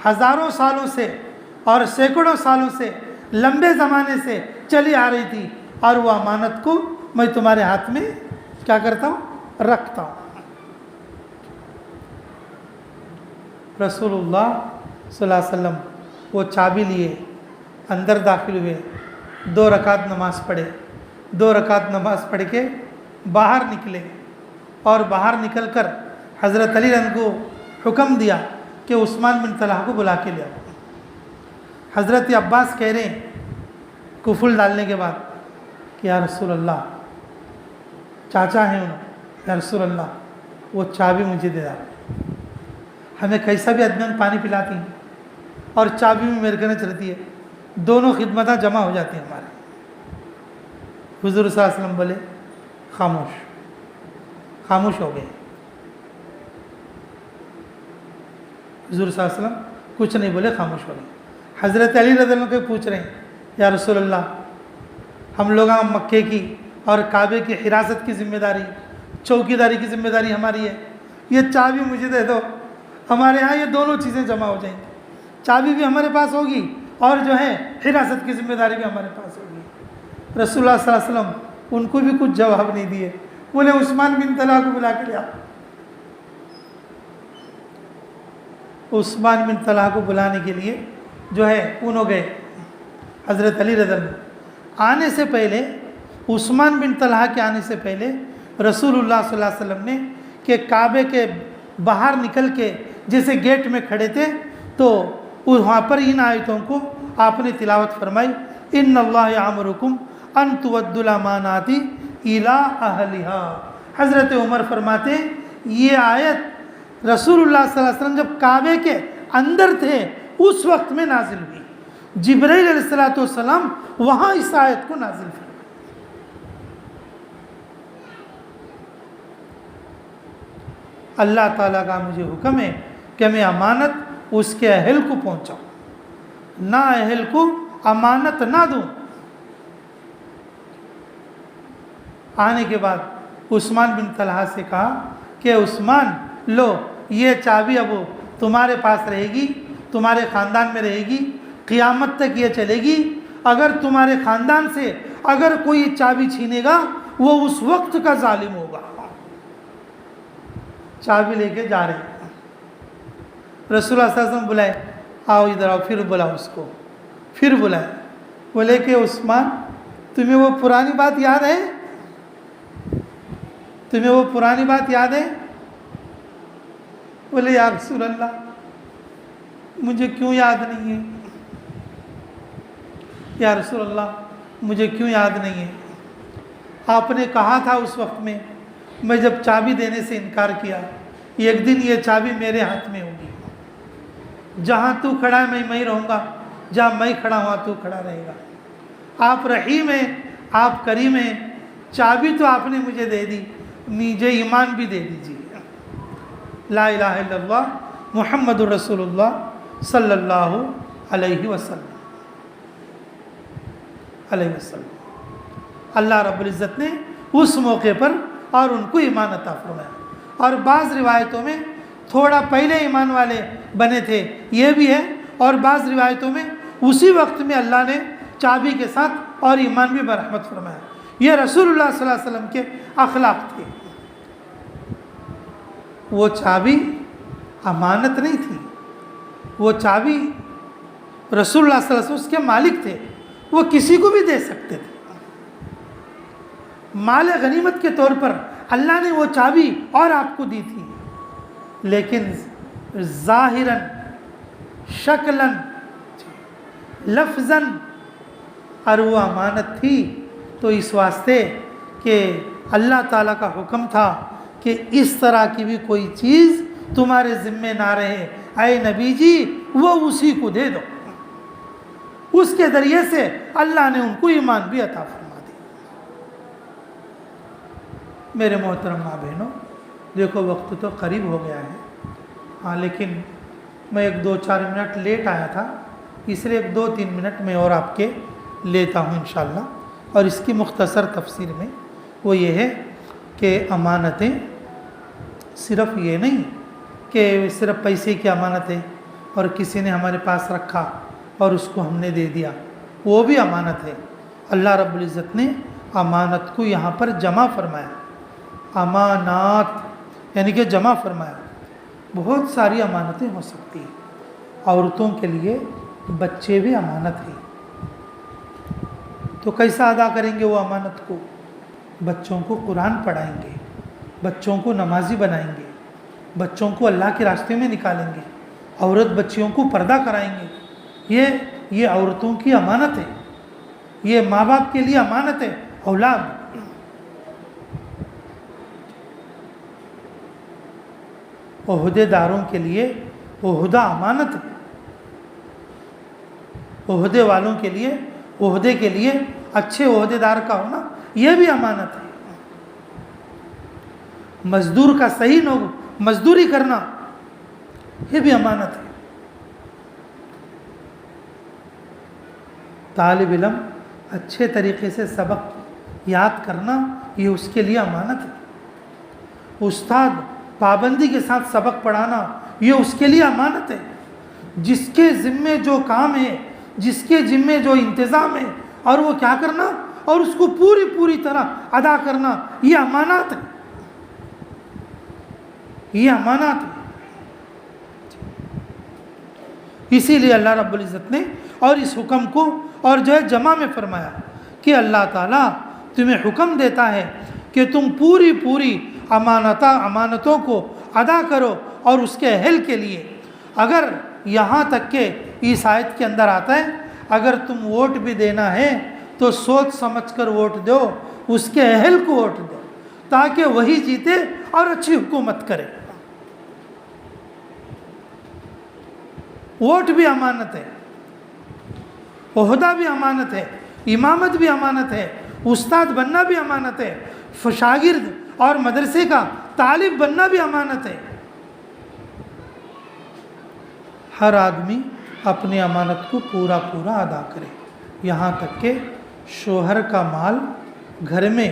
Speaker 2: ہزاروں سالوں سے اور سینکڑوں سالوں سے لمبے زمانے سے چلی آ رہی تھی اور وہ امانت کو میں تمہارے ہاتھ میں کیا کرتا ہوں؟ رکھتا ہوں. رسول اللہ صلی اللہ علیہ وسلم وہ چابی لیے اندر داخل ہوئے, 2 رکعت نماز پڑھے, 2 رکعت نماز پڑھ کے باہر نکلے اور باہر نکل کر حضرت علی رضی اللہ عنہ کو حکم دیا کہ عثمان بن طلحہ کو بلا کے لے آؤ. حضرت عباس کہہ رہے ہیں کفل ڈالنے کے بعد کہ یا رسول اللہ, چاچا ہیں انہوں, یا رسول اللہ وہ چابی مجھے دے دو. ہمیں کیسا بھی آدمی پانی پلاتی ہیں اور چابی میں میرے کنے چلتی ہے, دونوں خدمتیں جمع ہو جاتی ہیں ہمارے. حضور صلی اللہ علیہ وسلم بولے خاموش ہو گئے. حضور صلی اللہ علیہ وسلم کچھ نہیں بولے, خاموش ہو گئے. حضرت علی رضی اللہ عنہ کو پوچھ رہے ہیں یا رسول اللہ ہم لوگ مکے کی اور کعبے کی حراست کی ذمہ داری, چوکیداری کی ذمہ داری ہماری ہے, یہ چابی مجھے دے دو, ہمارے ہاں یہ دونوں چیزیں جمع ہو جائیں گی, چابی بھی ہمارے پاس ہوگی اور جو ہے حراست کی ذمہ داری بھی ہمارے پاس ہوگی. رسول اللہ صلی اللہ علیہ وسلم ان کو بھی کچھ جواب نہیں دیے, بولے عثمان بن طلحہ کو بلا کے لیا. عثمان بن طلحہ کو بلانے کے لیے جو ہے انہوں گئے. حضرت علی رضی اللہ عنہ آنے سے پہلے, عثمان بن طلحہ کے آنے سے پہلے رسول اللہ صلی اللہ علیہ وسلم نے کہ کعبے کے باہر نکل کے جیسے گیٹ میں کھڑے تھے تو وہاں پر ان آیتوں کو آپ نے تلاوت فرمائی, ان اللہ یامرکم ان تؤدوا الامانات الی اہلھا. حضرت عمر فرماتے ہیں یہ آیت رسول اللہ صلی اللہ علیہ وسلم جب کعبے کے اندر تھے اس وقت میں نازل ہوئی. جبرائیل علیہ السلام وہاں اس آیت کو نازل فرمایا. اللہ تعالیٰ کا مجھے حکم ہے کہ میں امانت اس کے اہل کو پہنچاؤں, نہ اہل کو امانت نہ دوں. آنے کے بعد عثمان بن طلحہ سے کہا کہ عثمان لو یہ چابی اب تمہارے پاس رہے گی, تمہارے خاندان میں رہے گی, قیامت تک یہ چلے گی. اگر تمہارے خاندان سے اگر کوئی چابی چھینے گا وہ اس وقت کا ظالم ہوگا. چابی لے کے جا رہے ہیں. رسول اللہ صلی اللہ علیہ وسلم بلائے, آؤ ادھر آؤ. پھر بلا اس کو, پھر بلائے, بولے کہ عثمان تمہیں وہ پرانی بات یاد ہے, تمہیں وہ پرانی بات یاد ہے؟ بولے یا رسول اللہ مجھے کیوں یاد نہیں ہے, یا رسول اللہ مجھے کیوں یاد نہیں ہے؟ آپ نے کہا تھا اس وقت میں جب چابی دینے سے انکار کیا, ایک دن یہ چابی میرے ہاتھ میں ہوگی, جہاں تو کھڑا ہے میں رہوں گا, جہاں میں کھڑا ہوں تو کھڑا رہے گا. آپ رحیم ہیں, آپ کریم ہیں, چابی تو آپ نے مجھے دے دی, مجھے ایمان بھی دے دیجیے. لا الہ الا اللہ محمد الرسول اللہ صلی اللہ علیہ وسلم. اللہ رب العزت نے اس موقع پر اور ان کو ایمان عطا فرمایا. اور بعض روایتوں میں تھوڑا پہلے ایمان والے بنے تھے یہ بھی ہے, اور بعض روایتوں میں اسی وقت میں اللہ نے چابی کے ساتھ اور ایمان بھی برحمت فرمایا. یہ رسول اللہ صلی اللہ علیہ وسلم کے اخلاق تھے. وہ چابی امانت نہیں تھی, وہ چابی رسول اللہ صلی اللہ علیہ وسلم اس کے مالک تھے, وہ کسی کو بھی دے سکتے تھے. مال غنیمت کے طور پر اللہ نے وہ چابی اور آپ کو دی تھی, لیکن ظاہراً شکلاً لفظاً اور وہ امانت تھی. تو اس واسطے کہ اللہ تعالیٰ کا حکم تھا کہ اس طرح کی بھی کوئی چیز تمہارے ذمے نہ رہے, اے نبی جی وہ اسی کو دے دو. اس کے ذریعے سے اللہ نے ان کو ایمان بھی عطا فرما دی. میرے محترم ماں بہنوں, دیکھو وقت تو قریب ہو گیا ہے, ہاں لیکن میں 1-2-4 منٹ لیٹ آیا تھا، اس لیے 1-2-3 منٹ میں اور آپ کے لیتا ہوں انشاءاللہ۔ اور اس کی مختصر تفسیر میں وہ یہ ہے کہ امانتیں صرف یہ نہیں کہ صرف پیسے کی امانت ہے اور کسی نے ہمارے پاس رکھا اور اس کو ہم نے دے دیا، وہ بھی امانت ہے۔ اللہ رب العزت نے امانت کو یہاں پر جمع فرمایا، امانات یعنی کہ جمع فرمایا۔ بہت ساری امانتیں ہو سکتی ہیں۔ عورتوں کے لیے بچے بھی امانت ہیں، تو کیسا ادا کریں گے وہ امانت کو؟ بچوں کو قرآن پڑھائیں گے، بچوں کو نمازی بنائیں گے، بچوں کو اللہ کے راستے میں نکالیں گے، عورت بچیوں کو پردہ کرائیں گے۔ یہ عورتوں کی امانت ہے، یہ ماں باپ کے لیے امانت ہے۔ اولاد عہدے داروں کے لیے عہدہ امانت ہے، عہدے والوں کے لیے، عہدے کے لیے اچھے عہدے دار کا ہونا یہ بھی امانت ہے۔ مزدور کا صحیح مزدوری کرنا یہ بھی امانت ہے۔ طالب علم اچھے طریقے سے سبق یاد کرنا یہ اس کے لیے امانت ہے۔ استاد پابندی کے ساتھ سبق پڑھانا یہ اس کے لیے امانت ہے۔ جس کے ذمے جو کام ہے، جس کے ذمے جو انتظام ہے، اور وہ کیا کرنا اور اس کو پوری طرح ادا کرنا یہ امانات ہے، یہ امانات ہے۔ اسی لیے اللہ رب العزت نے اور اس حکم کو اور جو ہے جمع میں فرمایا کہ اللہ تعالیٰ تمہیں حکم دیتا ہے کہ تم پوری امانتوں کو ادا کرو اور اس کے اہل کے لیے۔ اگر یہاں تک کہ اس آیت کے اندر آتا ہے اگر تم ووٹ بھی دینا ہے تو سوچ سمجھ کر ووٹ دو، اس کے اہل کو ووٹ دو تاکہ وہی جیتے اور اچھی حکومت کرے۔ ووٹ بھی امانت ہے، عہدہ بھی امانت ہے، امامت بھی امانت ہے، استاد بننا بھی امانت ہے، شاگرد اور مدرسے کا طالب بننا بھی امانت ہے۔ ہر آدمی اپنی امانت کو پورا ادا کرے، یہاں تک کہ شوہر کا مال گھر میں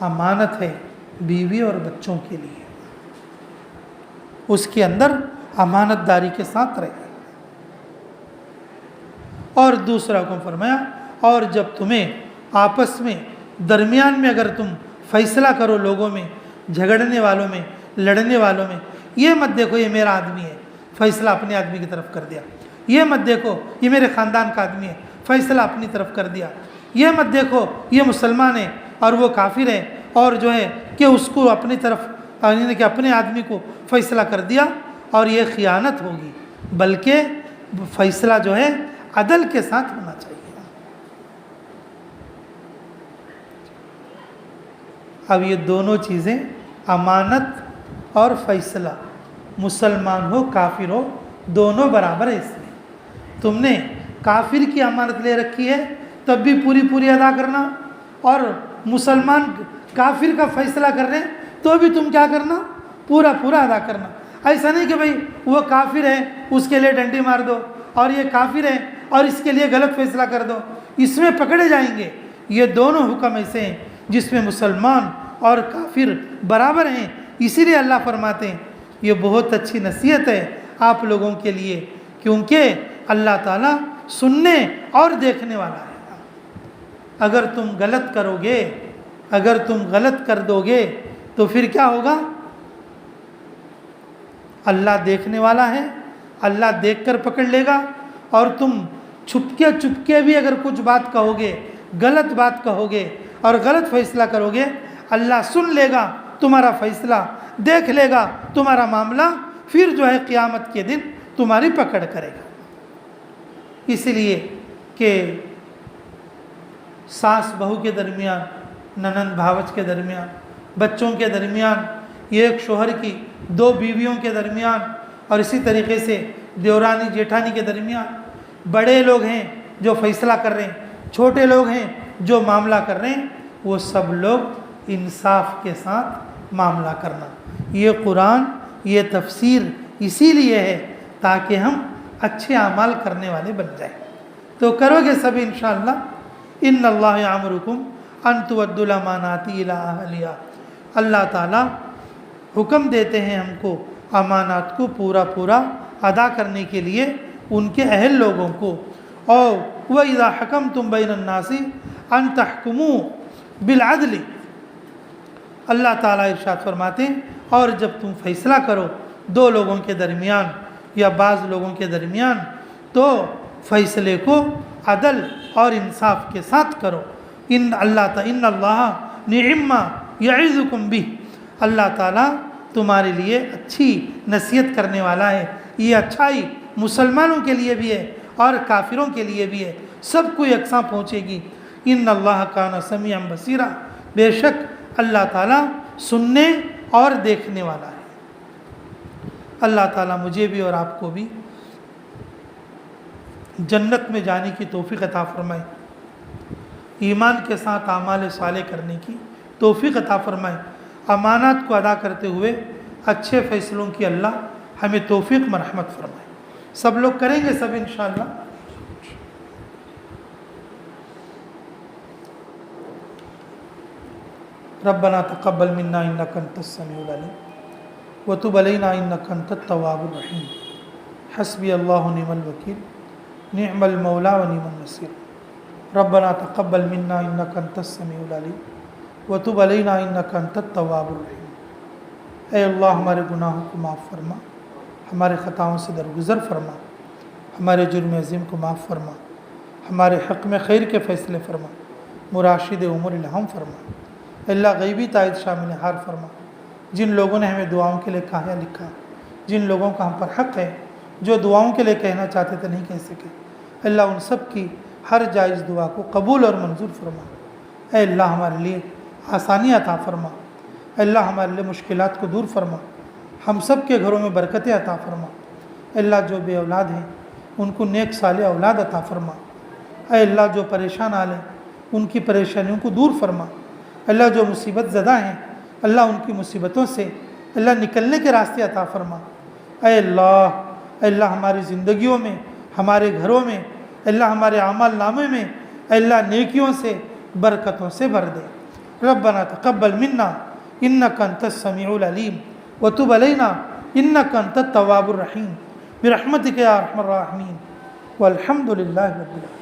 Speaker 2: امانت ہے بیوی اور بچوں کے لیے، اس کے اندر امانت داری کے ساتھ رہے۔ اور دوسرا حکم فرمایا اور جب تمہیں آپس میں درمیان میں اگر تم فیصلہ کرو، لوگوں میں جھگڑنے والوں میں لڑنے والوں میں، یہ مت دیکھو یہ میرا آدمی ہے فیصلہ اپنے آدمی کی طرف کر دیا، یہ مت دیکھو یہ میرے خاندان کا آدمی ہے فیصلہ اپنی طرف کر دیا، یہ مت دیکھو یہ مسلمان ہے اور وہ کافر ہے اور جو ہے کہ اس کو اپنی طرف یعنی کہ اپنے آدمی کو فیصلہ کر دیا، اور یہ خیانت ہوگی، بلکہ فیصلہ جو ہے عدل کے ساتھ ہونا چاہیے۔ اب یہ دونوں چیزیں امانت اور فیصلہ، مسلمان ہو کافر ہو دونوں برابر ہے۔ اس میں تم نے کافر کی امانت لے رکھی ہے تب بھی پوری ادا کرنا، اور مسلمان کافر کا فیصلہ کر رہے ہیں تو بھی تم کیا کرنا پورا ادا کرنا۔ ایسا نہیں کہ بھئی وہ کافر ہے اس کے لیے ڈنڈی مار دو اور یہ کافر ہے اور اس کے لیے غلط فیصلہ کر دو، اس میں پکڑے جائیں گے۔ یہ دونوں حکم ایسے ہیں جس میں مسلمان اور کافر برابر ہیں۔ اسی لیے اللہ فرماتے ہیں یہ بہت اچھی نصیحت ہے آپ لوگوں کے لیے، کیونکہ اللہ تعالیٰ سننے اور دیکھنے والا ہے۔ اگر تم غلط کرو گے، اگر تم غلط کر دو گے تو پھر کیا ہوگا؟ اللہ دیکھنے والا ہے، اللہ دیکھ کر پکڑ لے گا، اور تم چھپکے بھی اگر کچھ بات کہو گے، غلط بات کہو گے اور غلط فیصلہ کرو گے، اللہ سن لے گا تمہارا فیصلہ، دیکھ لے گا تمہارا معاملہ، پھر جو ہے قیامت کے دن تمہاری پکڑ کرے گا۔ اس لیے کہ ساس بہو کے درمیان، ننند بھاوج کے درمیان، بچوں کے درمیان، ایک شوہر کی دو بیویوں کے درمیان، اور اسی طریقے سے دیورانی جیٹھانی کے درمیان، بڑے لوگ ہیں جو فیصلہ کر رہے ہیں، چھوٹے لوگ ہیں جو معاملہ کر رہے ہیں، وہ سب لوگ انصاف کے ساتھ معاملہ کرنا۔ یہ قرآن، یہ تفسیر اسی لیے ہے تاکہ ہم اچھے اعمال کرنے والے بن جائیں۔ تو کرو گے سب انشاءاللہ۔ ان اللہ یامرکم ان تؤدوا الامانات الی اہلہا، اللہ تعالیٰ حکم دیتے ہیں ہم کو امانات کو پورا ادا کرنے کے لیے ان کے اہل لوگوں کو۔ اور وَإِذَا حَكَمْتُمْ بَيْنَ النَّاسِ أَن تَحْكُمُوا بِالْعَدْلِ، اللہ تعالیٰ ارشاد فرماتے ہیں اور جب تم فیصلہ کرو دو لوگوں کے درمیان یا بعض لوگوں کے درمیان تو فیصلے کو عدل اور انصاف کے ساتھ کرو۔ ان اللہ نعم ما یعظکم بہ، اللہ تعالیٰ تمہارے لیے اچھی نصیحت کرنے والا ہے۔ یہ اچھائی مسلمانوں کے لیے بھی ہے اور کافروں کے لیے بھی ہے، سب کو یکساں پہنچے گی۔ ان اللہ کان سمیعا بصیرا، بے شک اللہ تعالیٰ سننے اور دیکھنے والا ہے۔ اللہ تعالیٰ مجھے بھی اور آپ کو بھی جنت میں جانے کی توفیق عطا فرمائے، ایمان کے ساتھ اعمال صالح کرنے کی توفیق عطا فرمائے، امانات کو ادا کرتے ہوئے اچھے فیصلوں کی اللہ ہمیں توفیق مرحمت فرمائے۔ سب لوگ کریں گے سب انشاءاللہ۔ ربنا تقبل منا انك انت السميع العليم وتب علينا انك انت التواب الرحيم حسبي الله ونعم الوكيل نعم المولى ونعم النصير ربنا تقبل منا انك انت السميع العليم وتب علينا انك انت التواب الرحيم۔ اے اللہ ہمارے گناہوں کو معاف فرما، ہمارے خطاؤں سے درگزر فرما، ہمارے جرم عظیم کو معاف فرما، ہمارے حق میں خیر کے فیصلے فرما، مراشد امور الہم فرما۔ اللہ غیبی تائید شامل حال فرما۔ جن لوگوں نے ہمیں دعاؤں کے لیے کہا یا لکھا، جن لوگوں کا ہم پر حق ہے جو دعاؤں کے لیے کہنا چاہتے تھے نہیں کہہ سکے، اللہ ان سب کی ہر جائز دعا کو قبول اور منظور فرما۔ اے اللہ ہمارے لیے آسانی عطا فرما، اے اللہ ہمارے لیے مشکلات کو دور فرما، ہم سب کے گھروں میں برکتیں عطا فرما۔ اے اللہ جو بے اولاد ہیں ان کو نیک صالح اولاد عطا فرما۔ اے اللہ جو پریشان حال ہیں ان کی پریشانیوں کو دور فرما۔ اللہ جو مصیبت زدہ ہیں اللہ ان کی مصیبتوں سے اللہ نکلنے کے راستے عطا فرما۔ اے اللہ ہماری زندگیوں میں، ہمارے گھروں میں، اے اللہ ہمارے اعمال نامے میں اے اللہ نیکیوں سے برکتوں سے بھر دے۔ ربنا تقبل منا انک انت السمیع العلیم وتب علینا انک انت التواب الرحیم برحمتک یا ارحم الراحمین والحمد للہ رب العالمین۔